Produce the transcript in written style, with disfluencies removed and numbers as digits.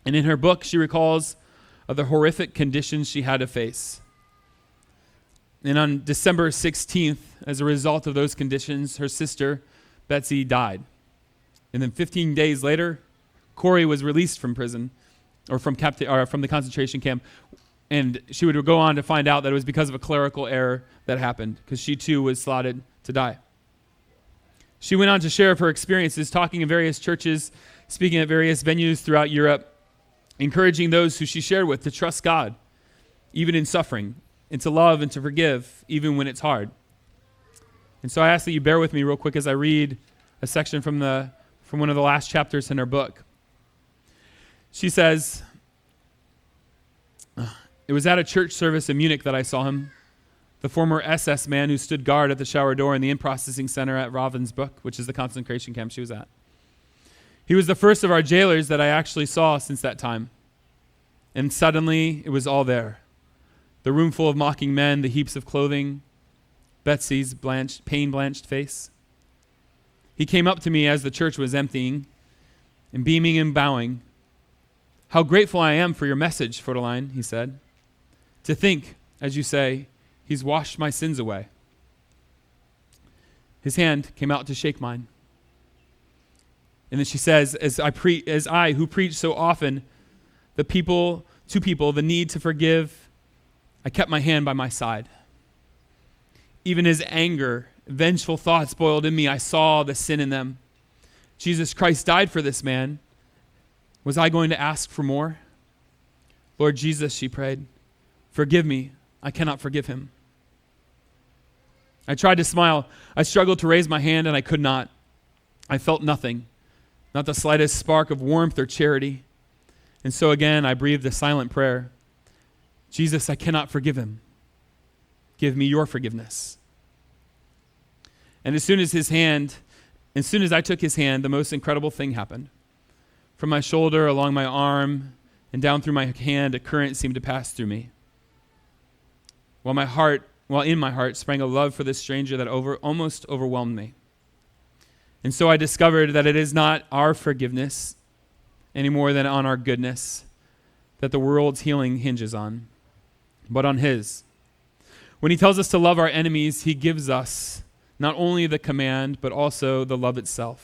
And in her book, she recalls of the horrific conditions she had to face. And on December 16th, as a result of those conditions, her sister, Betsy, died. And then 15 days later, Corrie was released from prison, or from the concentration camp. And she would go on to find out that it was because of a clerical error that happened, because she too was slotted to die. She went on to share of her experiences, talking in various churches, speaking at various venues throughout Europe, encouraging those who she shared with to trust God, even in suffering, and to love and to forgive, even when it's hard. And so I ask that you bear with me real quick as I read a section from one of the last chapters in her book. She says, "It was at a church service in Munich that I saw him, the former SS man who stood guard at the shower door in the in-processing center at Ravensbrück, which is the concentration camp she was at. He was the first of our jailers that I actually saw since that time. And suddenly, it was all there. The room full of mocking men, the heaps of clothing, Betsy's pain-blanched face. He came up to me as the church was emptying, and beaming and bowing. 'How grateful I am for your message, Fräulein,' he said. 'To think, as you say, he's washed my sins away.' His hand came out to shake mine. And then she says, as I who preach so often to people the need to forgive, I kept my hand by my side. Even his anger, vengeful thoughts boiled in me. I saw the sin in them. Jesus Christ died for this man. Was I going to ask for more? Lord Jesus," she prayed, "forgive me. I cannot forgive him." I tried to smile. I struggled to raise my hand, and I could not. I felt nothing, not the slightest spark of warmth or charity. And so again, I breathed a silent prayer. "Jesus, I cannot forgive him. Give me your forgiveness." And as soon as I took his hand, the most incredible thing happened. From my shoulder, along my arm, and down through my hand, a current seemed to pass through me. While in my heart sprang a love for this stranger that almost overwhelmed me. And so I discovered that it is not our forgiveness any more than on our goodness that the world's healing hinges on, but on his. When he tells us to love our enemies, he gives us not only the command, but also the love itself.